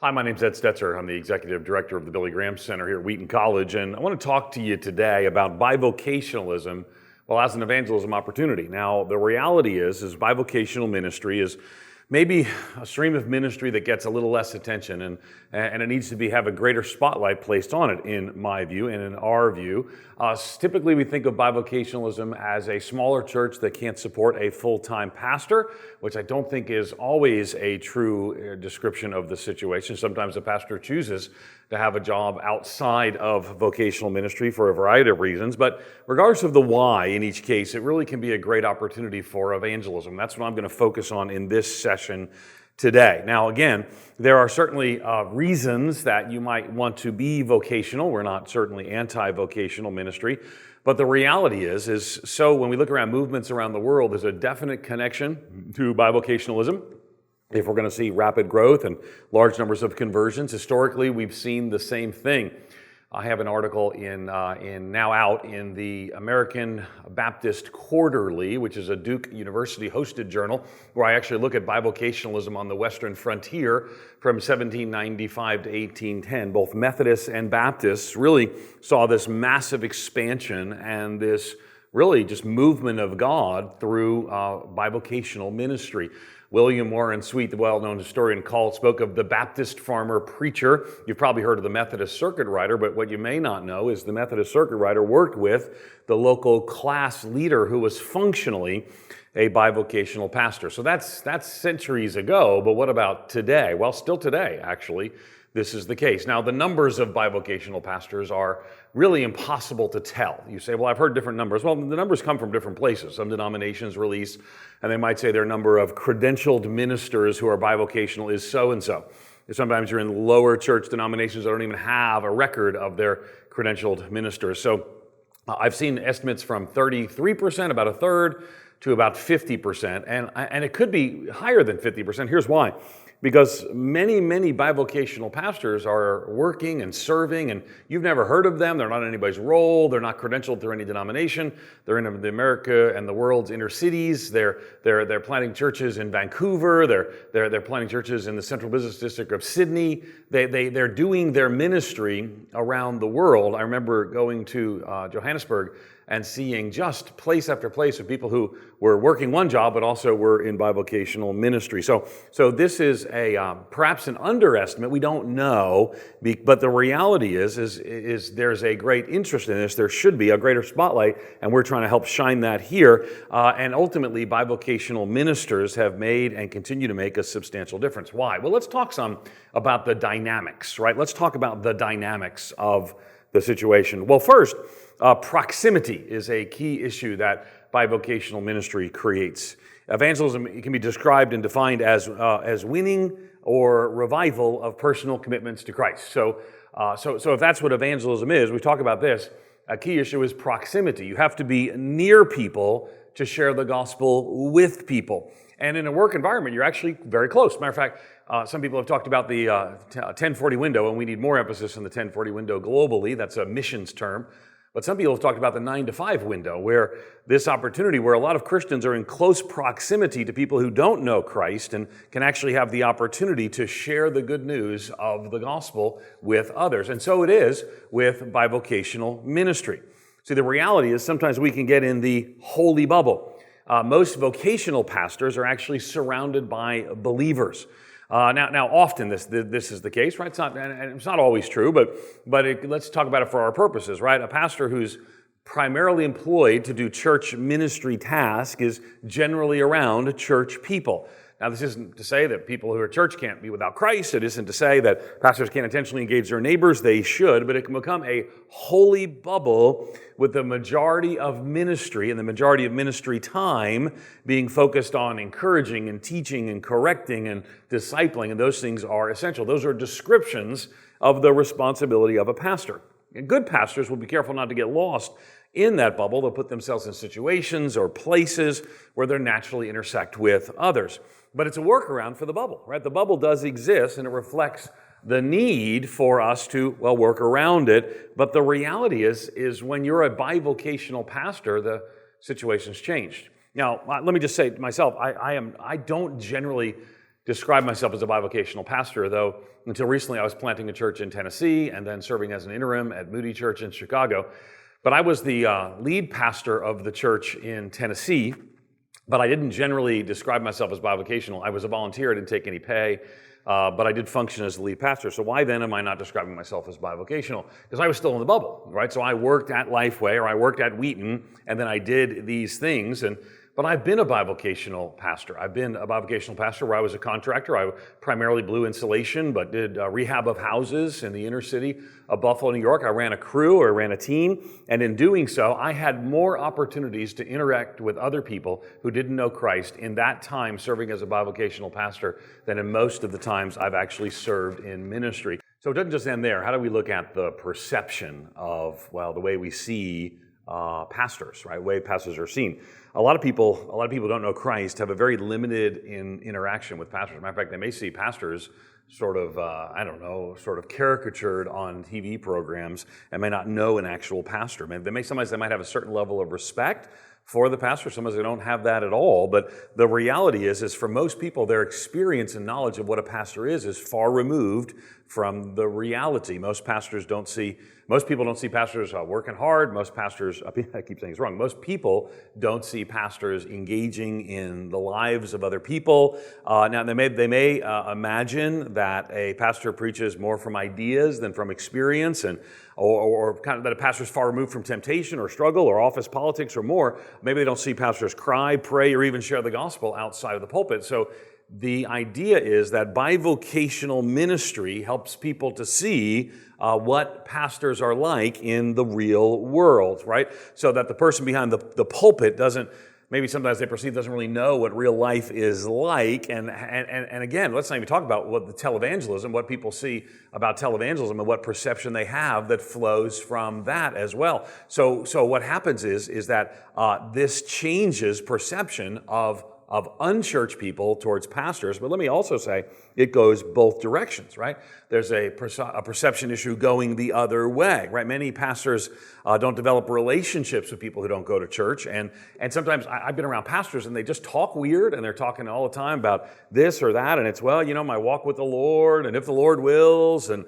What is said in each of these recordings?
Hi, my name's Ed Stetzer. I'm the Executive Director of the Billy Graham Center here at Wheaton College, and I want to talk to you today about bivocationalism, as an evangelism opportunity. Now, the reality is bivocational ministry is maybe a stream of ministry that gets a little less attention, and it needs to have a greater spotlight placed on it, in my view and in our view. Typically, we think of bivocationalism as a smaller church that can't support a full-time pastor, which I don't think is always a true description of the situation. Sometimes a pastor chooses to have a job outside of vocational ministry for a variety of reasons, but regardless of the why in each case, it really can be a great opportunity for evangelism. That's what I'm going to focus on in this session today. Now, again, there are certainly reasons that you might want to be vocational. We're not certainly anti-vocational ministry, but the reality is so when we look around movements around the world, there's a definite connection to bivocationalism. If we're going to see rapid growth and large numbers of conversions, historically we've seen the same thing. I have an article now out in the American Baptist Quarterly, which is a Duke University hosted journal, where I actually look at bivocationalism on the Western frontier from 1795 to 1810. Both Methodists and Baptists really saw this massive expansion and this really just movement of God through bivocational ministry. William Warren Sweet, the well-known historian, spoke of the Baptist farmer preacher. You've probably heard of the Methodist circuit rider, but what you may not know is the Methodist circuit rider worked with the local class leader who was functionally a bivocational pastor. So that's centuries ago, but what about today? Well, still today, actually, this is the case. Now, the numbers of bivocational pastors are really impossible to tell. You say, well, I've heard different numbers. Well, the numbers come from different places. Some denominations release, and they might say their number of credentialed ministers who are bivocational is so-and-so. Sometimes you're in lower church denominations that don't even have a record of their credentialed ministers. So I've seen estimates from 33%, about a third, to about 50%, and it could be higher than 50%. Here's why. Because many bivocational pastors are working and serving, and you've never heard of them. They're not in anybody's role. They're not credentialed through any denomination. They're in the America and the world's inner cities. They're planting churches in Vancouver. They're planting churches in the central business district of Sydney. They're doing their ministry around the world. I remember going to Johannesburg and seeing just place after place of people who were working one job but also were in bivocational ministry. So this is perhaps an underestimate. We don't know, but the reality is there's a great interest in this. There should be a greater spotlight, and we're trying to help shine that here. And ultimately, bivocational ministers have made and continue to make a substantial difference. Why? Well, let's talk some about the dynamics, right? Let's talk about the dynamics of the situation. Well, first, proximity is a key issue that bivocational ministry creates. Evangelism can be described and defined as winning or revival of personal commitments to Christ. So if that's what evangelism is, we talk about this. A key issue is proximity. You have to be near people to share the gospel with people. And in a work environment, you're actually very close. Matter of fact, some people have talked about the 1040 window, and we need more emphasis on the 1040 window globally. That's a missions term. But some people have talked about the 9 to 5 window, where this opportunity where a lot of Christians are in close proximity to people who don't know Christ and can actually have the opportunity to share the good news of the gospel with others. And so it is with bivocational ministry. See, the reality is sometimes we can get in the holy bubble. Most vocational pastors are actually surrounded by believers. Now, often this is the case, right? It's not always true, but let's talk about it for our purposes, right? A pastor who's primarily employed to do church ministry tasks is generally around church people. Now, this isn't to say that people who are church can't be without Christ. It isn't to say that pastors can't intentionally engage their neighbors. They should, but it can become a holy bubble with the majority of ministry and the majority of ministry time being focused on encouraging and teaching and correcting and discipling, and those things are essential. Those are descriptions of the responsibility of a pastor. And good pastors will be careful not to get lost in that bubble. They'll put themselves in situations or places where they naturally intersect with others. But it's a workaround for the bubble, right? The bubble does exist, and it reflects the need for us to, work around it. But the reality is when you're a bivocational pastor, the situation's changed. Now, let me just say to myself, I don't generally describe myself as a bivocational pastor, though until recently I was planting a church in Tennessee and then serving as an interim at Moody Church in Chicago. But I was the lead pastor of the church in Tennessee, but I didn't generally describe myself as bivocational. I was a volunteer, I didn't take any pay, but I did function as the lead pastor. So why then am I not describing myself as bivocational? Because I was still in the bubble, right? So I worked at Lifeway, or I worked at Wheaton, and then I did these things. But I've been a bivocational pastor. I've been a bivocational pastor where I was a contractor. I primarily blew insulation, but did rehab of houses in the inner city of Buffalo, New York. I ran a crew, or ran a team, and in doing so, I had more opportunities to interact with other people who didn't know Christ in that time serving as a bivocational pastor than in most of the times I've actually served in ministry. So it doesn't just end there. How do we look at the perception of, well, the way we see pastors, right? The way pastors are seen. A lot of people don't know Christ, have a very limited interaction with pastors. As a matter of fact, they may see pastors sort of caricatured on TV programs and may not know an actual pastor. Sometimes they might have a certain level of respect for the pastor. Sometimes they don't have that at all. But the reality is for most people, their experience and knowledge of what a pastor is far removed from the reality. Most people don't see pastors working hard. Most pastors, I keep saying it's wrong. Most people don't see pastors engaging in the lives of other people. Now they may imagine that a pastor preaches more from ideas than from experience, or kind of that a pastor's far removed from temptation or struggle or office politics or more. Maybe they don't see pastors cry, pray, or even share the gospel outside of the pulpit. So the idea is that bivocational ministry helps people to see what pastors are like in the real world, right? So that the person behind the pulpit maybe sometimes they perceive doesn't really know what real life is like. And again, let's not even talk about what the televangelism, what people see about televangelism and what perception they have that flows from that as well. So what happens is that this changes perception of unchurched people towards pastors. But let me also say it goes both directions, right? There's a perception issue going the other way, right? Many pastors don't develop relationships with people who don't go to church. And sometimes I've been around pastors and they just talk weird and they're talking all the time about this or that. And it's, well, my walk with the Lord, and if the Lord wills, and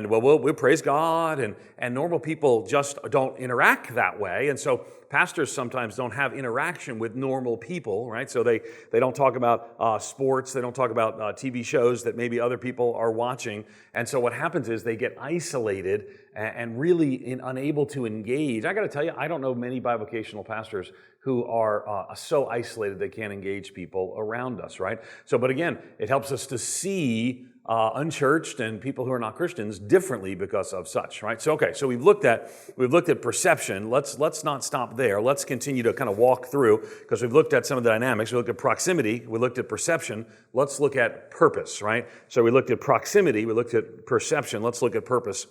we'll praise God. And normal people just don't interact that way. And so pastors sometimes don't have interaction with normal people, right? So they don't talk about sports, they don't talk about TV shows that maybe other people are watching. And so what happens is they get isolated and really unable to engage. I got to tell you, I don't know many bivocational pastors who are so isolated they can't engage people around us, right? So, but again, it helps us to see unchurched and people who are not Christians differently because of such, right? So okay, so we've looked at perception. Let's not stop there. Let's continue to kind of walk through, because we've looked at some of the dynamics. We looked at proximity. We looked at perception. Let's look at purpose, right? So we looked at proximity. We looked at perception. Let's look at purpose.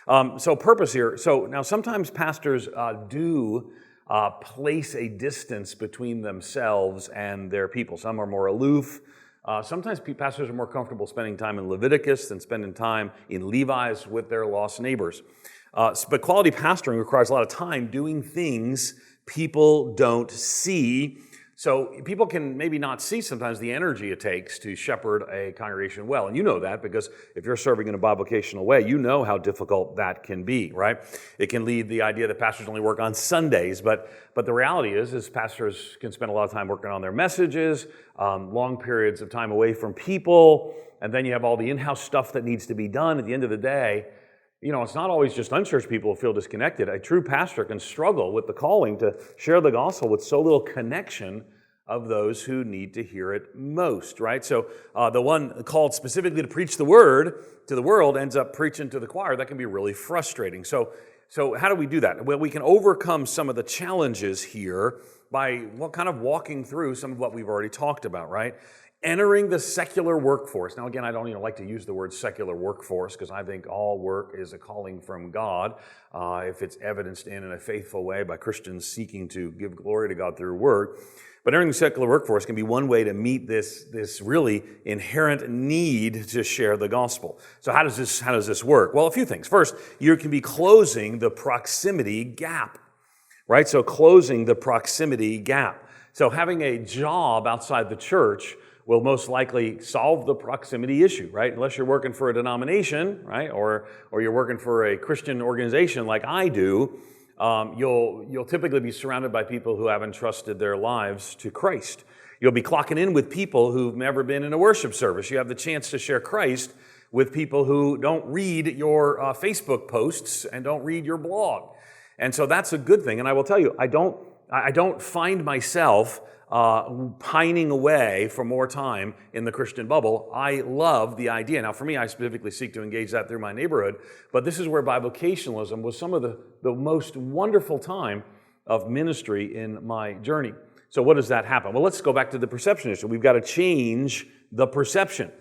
So purpose here. So now sometimes pastors do place a distance between themselves and their people. Some are more aloof. Sometimes pastors are more comfortable spending time in Leviticus than spending time in Levi's with their lost neighbors. But quality pastoring requires a lot of time doing things people don't see. So people can maybe not see sometimes the energy it takes to shepherd a congregation well. And you know that because if you're serving in a bivocational way, you know how difficult that can be, right? It can lead the idea that pastors only work on Sundays, but the reality is pastors can spend a lot of time working on their messages, long periods of time away from people, and then you have all the in-house stuff that needs to be done. At the end of the day, it's not always just unchurched people who feel disconnected. A true pastor can struggle with the calling to share the gospel with so little connection of those who need to hear it most, right? So the one called specifically to preach the word to the world ends up preaching to the choir. That can be really frustrating. So how do we do that? Well, we can overcome some of the challenges here by kind of walking through some of what we've already talked about, right? Entering the secular workforce. Now, again, I don't even like to use the word secular workforce because I think all work is a calling from God if it's evidenced in a faithful way by Christians seeking to give glory to God through word. But entering the secular workforce can be one way to meet this really inherent need to share the gospel. So how does this work? Well, a few things. First, you can be closing the proximity gap, right? So closing the proximity gap. So having a job outside the church will most likely solve the proximity issue, right? Unless you're working for a denomination, right, or you're working for a Christian organization like I do, you'll typically be surrounded by people who haven't trusted their lives to Christ. You'll be clocking in with people who've never been in a worship service. You have the chance to share Christ with people who don't read your Facebook posts and don't read your blog. And so that's a good thing. And I will tell you, I don't find myself pining away for more time in the Christian bubble. I love the idea. Now, for me, I specifically seek to engage that through my neighborhood, but this is where bivocationalism was some of the most wonderful time of ministry in my journey. So what does that happen? Well, let's go back to the perception issue. We've got to change the perception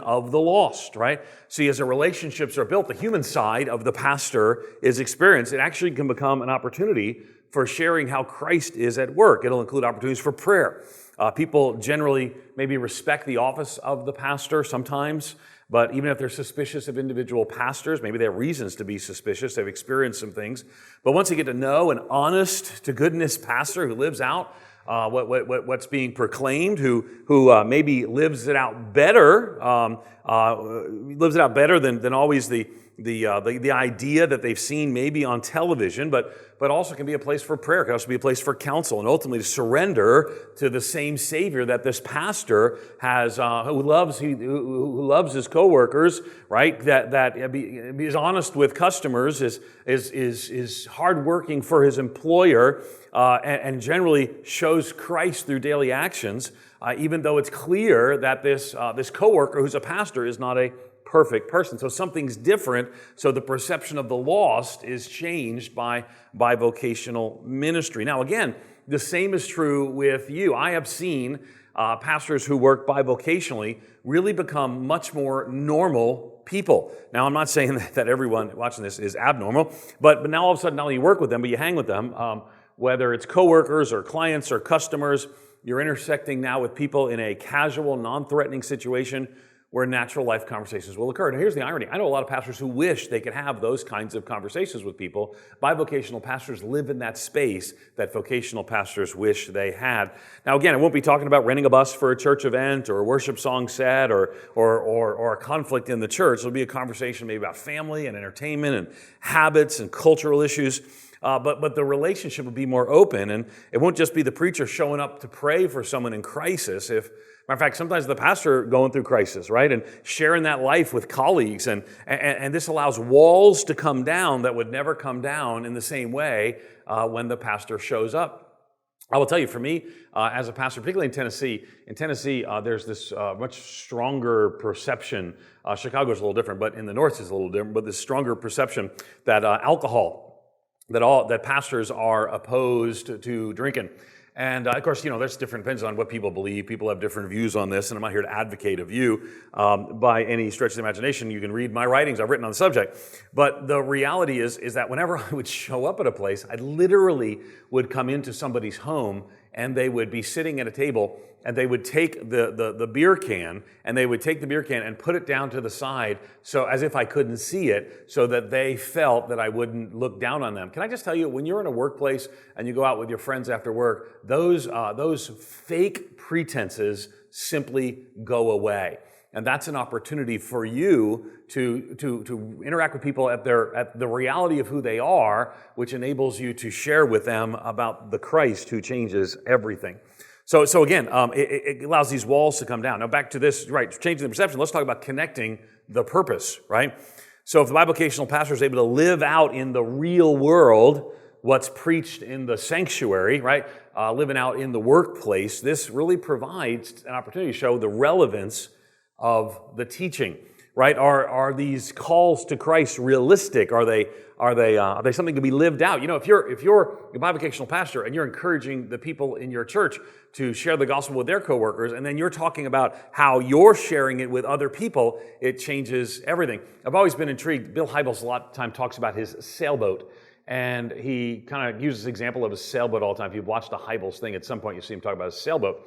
of the lost, right? See, as the relationships are built, the human side of the pastor is experienced. It actually can become an opportunity for sharing how Christ is at work. It'll include opportunities for prayer. People generally maybe respect the office of the pastor sometimes, but even if they're suspicious of individual pastors, maybe they have reasons to be suspicious, they've experienced some things. But once you get to know an honest to goodness pastor who lives out what's being proclaimed, who maybe lives it out better than always the idea that they've seen maybe on television, but also can be a place for prayer. It can also be a place for counsel, and ultimately to surrender to the same Savior that this pastor has, who loves his coworkers, right? That is honest with customers, is hardworking for his employer, and generally shows Christ through daily actions, even though it's clear that this coworker who's a pastor is not a perfect person. So something's different. So the perception of the lost is changed by bivocational ministry. Now, again, the same is true with you. I have seen pastors who work bivocationally really become much more normal people. Now, I'm not saying that everyone watching this is abnormal, but now all of a sudden, not only you work with them, but you hang with them, whether it's coworkers or clients or customers, you're intersecting now with people in a casual, non-threatening situation where natural life conversations will occur. Now, here's the irony. I know a lot of pastors who wish they could have those kinds of conversations with people. Bivocational pastors live in that space that vocational pastors wish they had. Now, again, I won't be talking about renting a bus for a church event or a worship song set or a conflict in the church. It'll be a conversation maybe about family and entertainment and habits and cultural issues. But the relationship will be more open, and it won't just be the preacher showing up to pray for someone in crisis. Matter of fact, sometimes the pastor going through crisis, right, and sharing that life with colleagues, and this allows walls to come down that would never come down in the same way when the pastor shows up. I will tell you, for me, as a pastor, particularly in Tennessee, there's this much stronger perception. Chicago's a little different, but in the north is a little different. But this stronger perception that that pastors are opposed to drinking. And of course, that's different, depends on what people believe. People have different views on this, and I'm not here to advocate a view by any stretch of the imagination. You can read my writings I've written on the subject. But the reality is that whenever I would show up at a place, I literally would come into somebody's home, and they would be sitting at a table, and they would take the beer can, and put it down to the side, so as if I couldn't see it, so that they felt that I wouldn't look down on them. Can I just tell you, when you're in a workplace and you go out with your friends after work, those fake pretenses simply go away. And that's an opportunity for you to interact with people at the reality of who they are, which enables you to share with them about the Christ who changes everything. So again, it allows these walls to come down. Now back to this, right, changing the perception. Let's talk about connecting the purpose, right? So if the bivocational pastor is able to live out in the real world what's preached in the sanctuary, right, living out in the workplace, this really provides an opportunity to show the relevance of the teaching, right? Are these calls to Christ realistic? Are they something to be lived out? If you're a bivocational pastor and you're encouraging the people in your church to share the gospel with their coworkers, and then you're talking about how you're sharing it with other people, it changes everything. I've always been intrigued. Bill Hybels a lot of time talks about his sailboat, and he kind of uses the example of a sailboat all the time. If you've watched the Hybels thing, at some point you see him talk about his sailboat.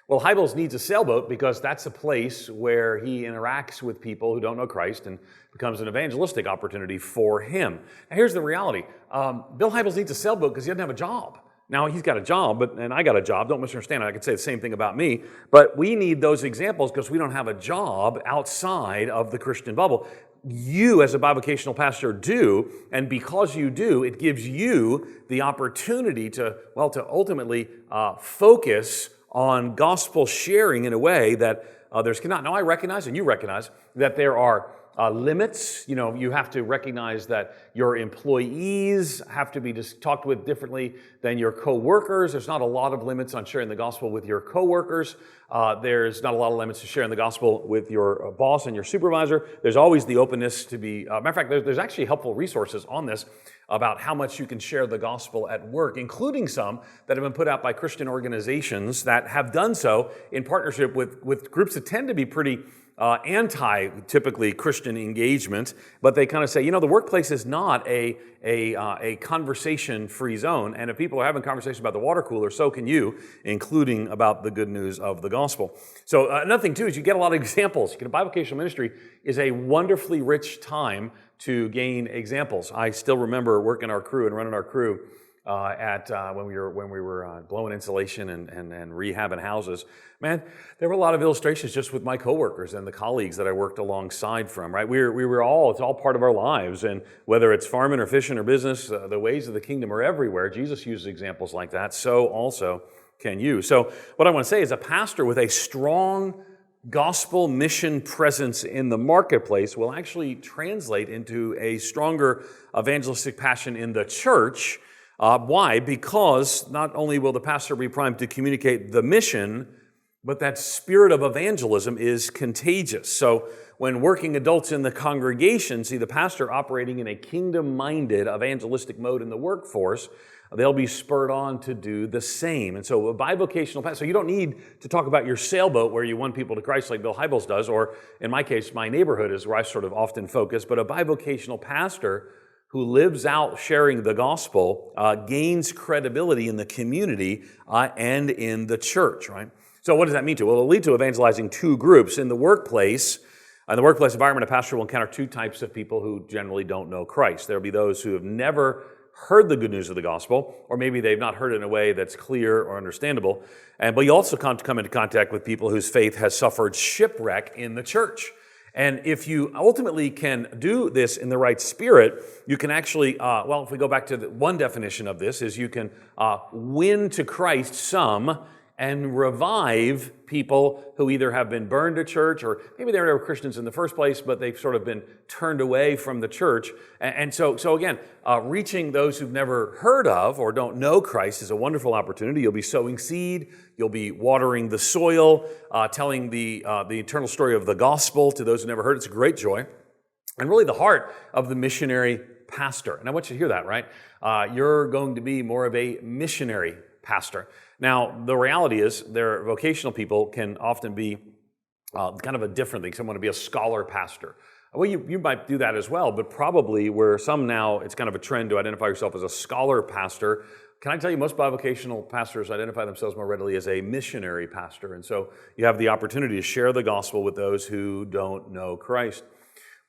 Well, Hybels needs a sailboat because that's a place where he interacts with people who don't know Christ and becomes an evangelistic opportunity for him. Now, here's the reality. Bill Hybels needs a sailboat because he doesn't have a job. Now, he's got a job, and I got a job. Don't misunderstand. I could say the same thing about me. But we need those examples because we don't have a job outside of the Christian bubble. You, as a bivocational pastor, do. And because you do, it gives you the opportunity to ultimately focus on gospel sharing in a way that others cannot. Now, I recognize, and you recognize, that there are limits. You have to recognize that your employees have to be talked with differently than your coworkers. There's not a lot of limits on sharing the gospel with your coworkers. There's not a lot of limits to sharing the gospel with your boss and your supervisor. There's always the openness to be, matter of fact, there's actually helpful resources on this about how much you can share the gospel at work, including some that have been put out by Christian organizations that have done so in partnership with groups that tend to be pretty anti-typically Christian engagement, but they kind of say, the workplace is not a conversation-free zone, and if people are having conversations about the water cooler, so can you, including about the good news of the gospel. So another thing, too, is you get a lot of examples. Bivocational ministry is a wonderfully rich time to gain examples. I still remember working our crew and running our crew when we were blowing insulation and rehabbing houses. Man, there were a lot of illustrations just with my coworkers and the colleagues that I worked alongside from, right? It's all part of our lives. And whether it's farming or fishing or business, the ways of the kingdom are everywhere. Jesus used examples like that. So also can you. So what I want to say is a pastor with a strong gospel mission presence in the marketplace will actually translate into a stronger evangelistic passion in the church. Why? Because not only will the pastor be primed to communicate the mission, but that spirit of evangelism is contagious. So when working adults in the congregation see the pastor operating in a kingdom-minded evangelistic mode in the workforce, they'll be spurred on to do the same. And so a bivocational pastor, so you don't need to talk about your sailboat where you won people to Christ like Bill Hybels does, or in my case, my neighborhood is where I sort of often focus, but a bivocational pastor who lives out sharing the gospel gains credibility in the community and in the church, right? So what does that mean to? Well, it'll lead to evangelizing two groups. In the workplace environment, a pastor will encounter two types of people who generally don't know Christ. There will be those who have never heard the good news of the gospel, or maybe they've not heard it in a way that's clear or understandable. But you also come into contact with people whose faith has suffered shipwreck in the church. And if you ultimately can do this in the right spirit, you can actually, if we go back to one definition of this, is you can win to Christ some and revive people who either have been burned to church, or maybe they were Christians in the first place, but they've sort of been turned away from the church. And so again, reaching those who've never heard of or don't know Christ is a wonderful opportunity. You'll be sowing seed, you'll be watering the soil, telling the eternal story of the gospel to those who never heard. It's a great joy. And really the heart of the missionary pastor. And I want you to hear that, right? You're going to be more of a missionary pastor. Now, the reality is their vocational people can often be kind of a different thing. Some want to be a scholar pastor. Well, you might do that as well, but probably where some now, it's kind of a trend to identify yourself as a scholar pastor. Can I tell you, most bivocational pastors identify themselves more readily as a missionary pastor. And so you have the opportunity to share the gospel with those who don't know Christ.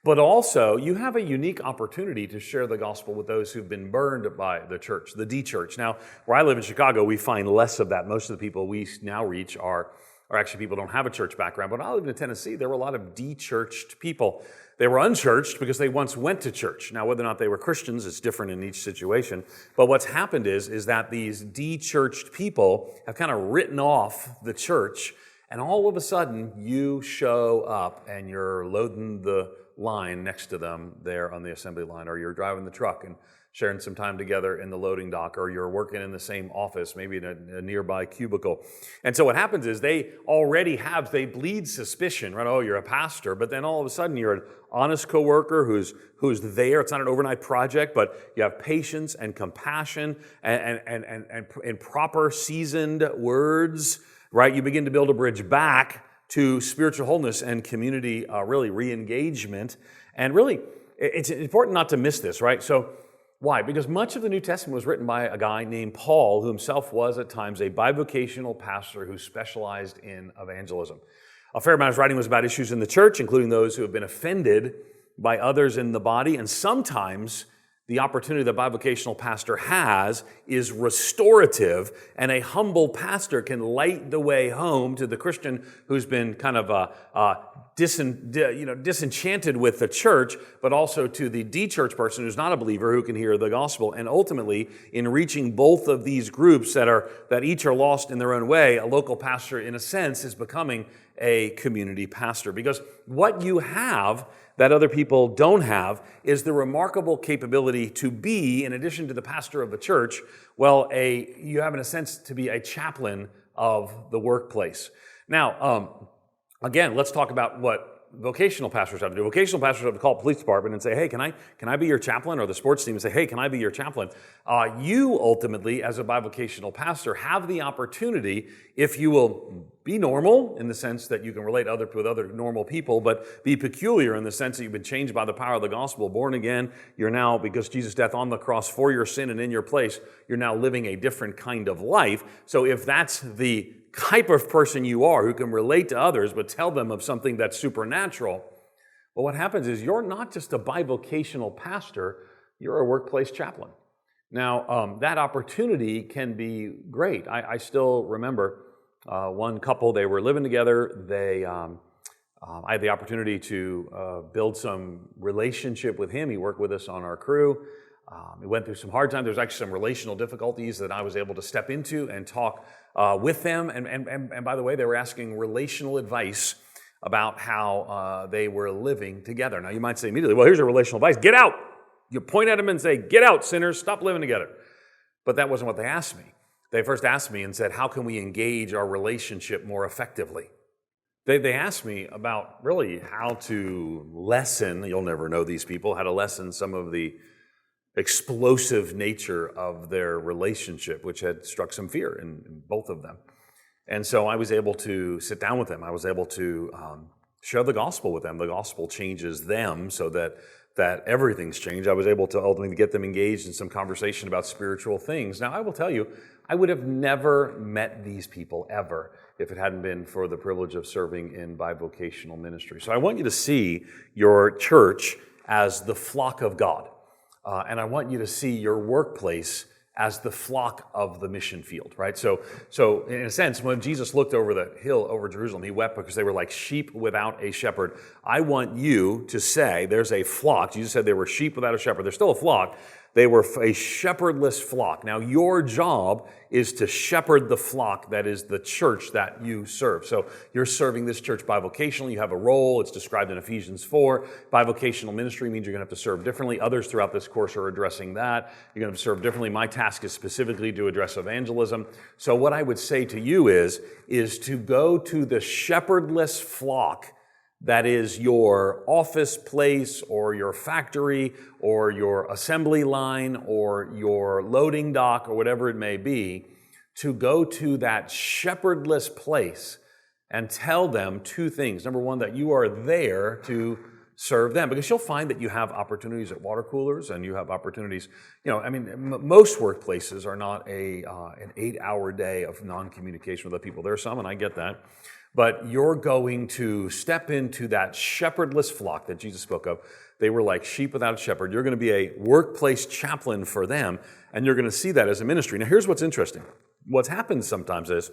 But also, you have a unique opportunity to share the gospel with those who've been burned by the church, the D-church. Now, where I live in Chicago, we find less of that. Most of the people we now reach are actually people who don't have a church background. But when I lived in Tennessee, there were a lot of de-churched people. They were unchurched because they once went to church. Now, whether or not they were Christians is different in each situation. But what's happened is that these de-churched people have kind of written off the church, and all of a sudden, you show up and you're loading the line next to them there on the assembly line, or you're driving the truck and sharing some time together in the loading dock, or you're working in the same office, maybe in a nearby cubicle. And so what happens is they bleed suspicion, right? Oh, you're a pastor, but then all of a sudden you're an honest coworker who's there. It's not an overnight project, but you have patience and compassion and proper seasoned words, right? You begin to build a bridge back to spiritual wholeness and community really re-engagement. And really, it's important not to miss this, right? So why? Because much of the New Testament was written by a guy named Paul, who himself was at times a bivocational pastor who specialized in evangelism. A fair amount of his writing was about issues in the church, including those who have been offended by others in the body, and sometimes the opportunity the bivocational pastor has is restorative, and a humble pastor can light the way home to the Christian who's been kind of disenchanted with the church, but also to the de-church person who's not a believer who can hear the gospel. And ultimately, in reaching both of these groups that each are lost in their own way, a local pastor, in a sense, is becoming a community pastor. Because what you have that other people don't have is the remarkable capability to be, in addition to the pastor of the church, you have in a sense to be a chaplain of the workplace. Now, again, let's talk about what vocational pastors have to do. Vocational pastors have to call the police department and say, hey, can I be your chaplain? Or the sports team and say, hey, can I be your chaplain? You ultimately, as a bivocational pastor, have the opportunity, if you will be normal in the sense that you can relate with other normal people, but be peculiar in the sense that you've been changed by the power of the gospel, born again. You're now, because Jesus' death on the cross for your sin and in your place, you're now living a different kind of life. So if that's the type of person you are who can relate to others but tell them of something that's supernatural, well, what happens is you're not just a bivocational pastor, you're a workplace chaplain. Now, that opportunity can be great. I still remember one couple, they were living together. I had the opportunity to build some relationship with him. He worked with us on our crew. We went through some hard times. There was actually some relational difficulties that I was able to step into and talk with them. And by the way, they were asking relational advice about how they were living together. Now, you might say immediately, well, here's your relational advice. Get out. You point at them and say, get out, sinners. Stop living together. But that wasn't what they asked me. They first asked me and said, how can we engage our relationship more effectively? They asked me about really how to lessen, you'll never know these people, how to lessen some of the explosive nature of their relationship, which had struck some fear in both of them. And so I was able to sit down with them. I was able to share the gospel with them. The gospel changes them so that everything's changed. I was able to ultimately get them engaged in some conversation about spiritual things. Now, I will tell you, I would have never met these people ever if it hadn't been for the privilege of serving in bivocational ministry. So I want you to see your church as the flock of God. And I want you to see your workplace as the flock of the mission field, right? So in a sense, when Jesus looked over the hill over Jerusalem, he wept because they were like sheep without a shepherd. I want you to say there's a flock. Jesus said they were sheep without a shepherd. They're still a flock. They were a shepherdless flock. Now, your job is to shepherd the flock that is the church that you serve. So you're serving this church bivocationally. You have a role. It's described in Ephesians 4. Bivocational ministry means you're going to have to serve differently. Others throughout this course are addressing that. You're going to have to serve differently. My task is specifically to address evangelism. So what I would say to you is to go to the shepherdless flock that is your office place or your factory or your assembly line or your loading dock or whatever it may be, to go to that shepherdless place and tell them two things. Number one, that you are there to serve them, because you'll find that you have opportunities at water coolers and you have opportunities, most workplaces are not an 8-hour day of non-communication with the people. There are some, and I get that. But you're going to step into that shepherdless flock that Jesus spoke of. They were like sheep without a shepherd. You're going to be a workplace chaplain for them, and you're going to see that as a ministry. Now, here's what's interesting. What's happened sometimes is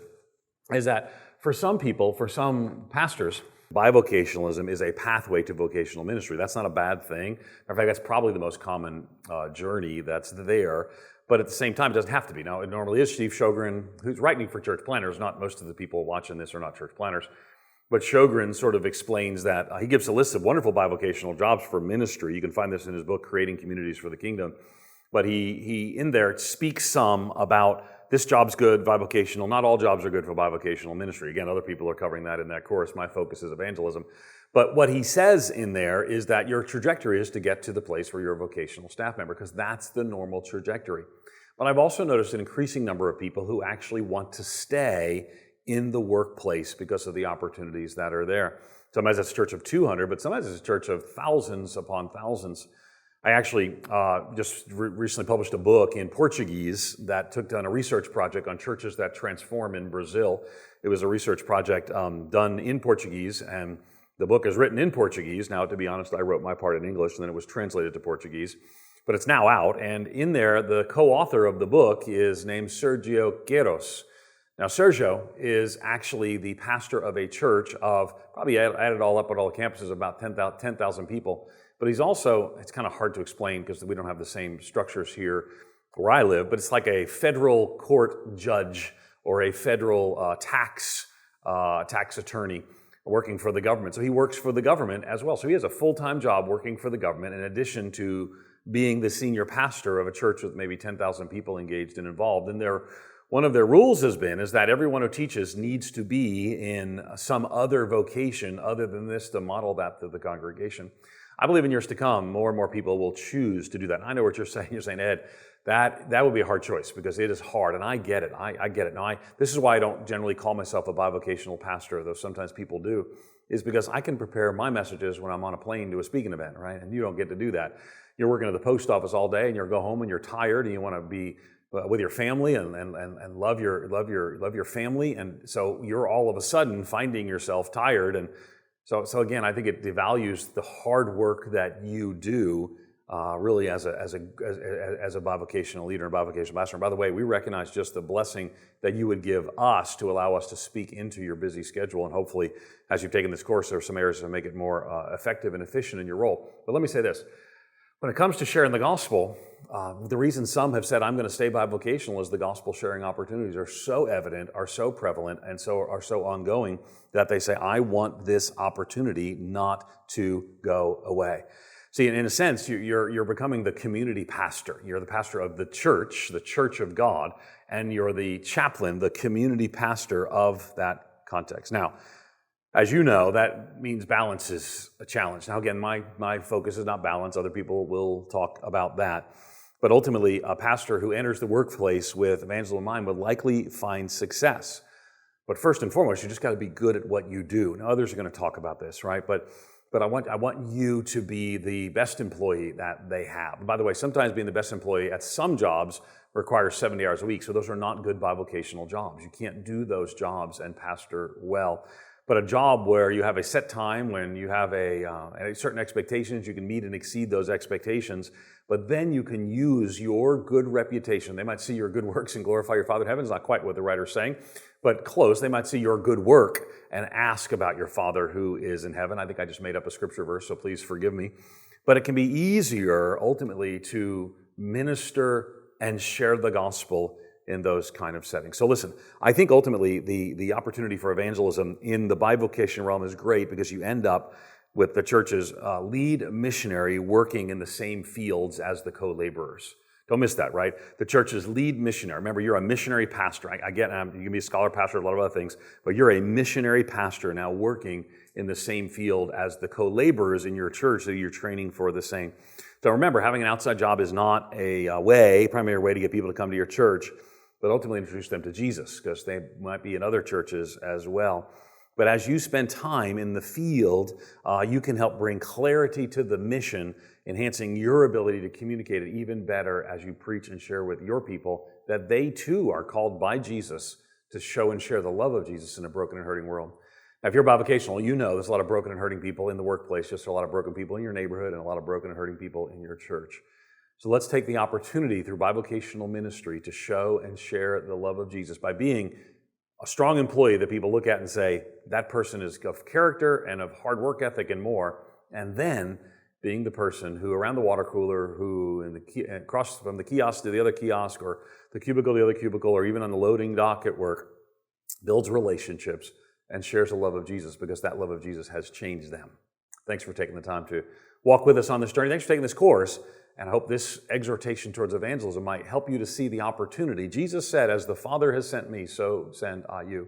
that for some people, for some pastors, bivocationalism is a pathway to vocational ministry. That's not a bad thing. In fact, that's probably the most common journey that's there. But at the same time, it doesn't have to be. Now, it normally is Steve Sjogren, who's writing for church planners. Not most of the people watching this are not church planners. But Sjogren sort of explains that. He gives a list of wonderful bivocational jobs for ministry. You can find this in his book, Creating Communities for the Kingdom. But he in there speaks some about this job's good, bivocational. Not all jobs are good for bivocational ministry. Again, other people are covering that in that course. My focus is evangelism. But what he says in there is that your trajectory is to get to the place where you're a vocational staff member, because that's the normal trajectory. But I've also noticed an increasing number of people who actually want to stay in the workplace because of the opportunities that are there. Sometimes it's a church of 200, but sometimes it's a church of thousands upon thousands. I actually just recently published a book in Portuguese that took down a research project on churches that transform in Brazil. It was a research project done in Portuguese, and the book is written in Portuguese. Now, to be honest, I wrote my part in English, and then it was translated to Portuguese. but it's now out. And in there, the co-author of the book is named Sergio Queiroz. Now, Sergio is actually the pastor of a church of, probably added all up at all the campuses, about 10,000 people. But he's also, it's kind of hard to explain because we don't have the same structures here where I live, but it's like a federal court judge or a federal tax attorney working for the government. So he works for the government as well. So he has a full-time job working for the government in addition to being the senior pastor of a church with maybe 10,000 people engaged and involved. And one of their rules is that everyone who teaches needs to be in some other vocation other than this to model that to the congregation. I believe in years to come, more and more people will choose to do that. And I know what you're saying. You're saying, Ed, that would be a hard choice because it is hard, and I get it. I get it. Now, this is why I don't generally call myself a bivocational pastor, though sometimes people do, is because I can prepare my messages when I'm on a plane to a speaking event, right? And you don't get to do that. You're working at the post office all day, and you go home and you're tired, and you want to be with your family and love your family, and so you're all of a sudden finding yourself tired, and so again, I think it devalues the hard work that you do. Really as a bivocational leader and bivocational pastor. And by the way, we recognize just the blessing that you would give us to allow us to speak into your busy schedule. And hopefully, as you've taken this course, there are some areas to make it more effective and efficient in your role. But let me say this. When it comes to sharing the gospel, the reason some have said, I'm going to stay bivocational is the gospel sharing opportunities are so evident, are so prevalent, and are so ongoing that they say, I want this opportunity not to go away. See, in a sense, you're becoming the community pastor. You're the pastor of the church of God, and you're the chaplain, the community pastor of that context. Now, as you know, that means balance is a challenge. Now, again, my focus is not balance. Other people will talk about that. But ultimately, a pastor who enters the workplace with evangelism in mind would likely find success. But first and foremost, you just got to be good at what you do. Now, others are going to talk about this, right? But I want you to be the best employee that they have. And by the way, sometimes being the best employee at some jobs requires 70 hours a week, so those are not good bivocational jobs. You can't do those jobs and pastor well. But a job where you have a set time, when you have certain expectations, you can meet and exceed those expectations, but then you can use your good reputation. They might see your good works and glorify your Father in heaven. It's not quite what the writer's saying, but close. They might see your good work and ask about your Father who is in heaven. I think I just made up a scripture verse, so please forgive me. But it can be easier, ultimately, to minister and share the gospel in those kind of settings. So listen, I think ultimately the opportunity for evangelism in the bivocational realm is great because you end up with the church's lead missionary working in the same fields as the co-laborers. Don't miss that, right? The church's lead missionary. Remember, you're a missionary pastor. I get you can be a scholar pastor, a lot of other things, but you're a missionary pastor now working in the same field as the co-laborers in your church that you're training for the same. So remember, having an outside job is not a primary way to get people to come to your church, but ultimately introduce them to Jesus, because they might be in other churches as well. But as you spend time in the field, you can help bring clarity to the mission, enhancing your ability to communicate it even better as you preach and share with your people that they too are called by Jesus to show and share the love of Jesus in a broken and hurting world. Now, if you're bivocational, you know there's a lot of broken and hurting people in the workplace, just a lot of broken people in your neighborhood, and a lot of broken and hurting people in your church. So let's take the opportunity through bivocational ministry to show and share the love of Jesus by being a strong employee that people look at and say, that person is of character and of hard work ethic and more, and then being the person who around the water cooler, who across from the kiosk to the other kiosk, or the cubicle to the other cubicle, or even on the loading dock at work, builds relationships and shares the love of Jesus, because that love of Jesus has changed them. Thanks for taking the time to walk with us on this journey. Thanks for taking this course. And I hope this exhortation towards evangelism might help you to see the opportunity. Jesus said, as the Father has sent me, so send I you.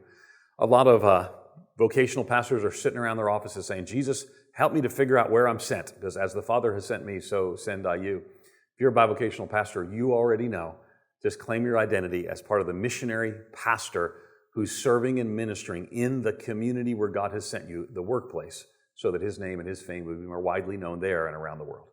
A lot of vocational pastors are sitting around their offices saying, Jesus, help me to figure out where I'm sent, because as the Father has sent me, so send I you. If you're a bivocational pastor, you already know. Just claim your identity as part of the missionary pastor who's serving and ministering in the community where God has sent you, the workplace, so that his name and his fame would be more widely known there and around the world.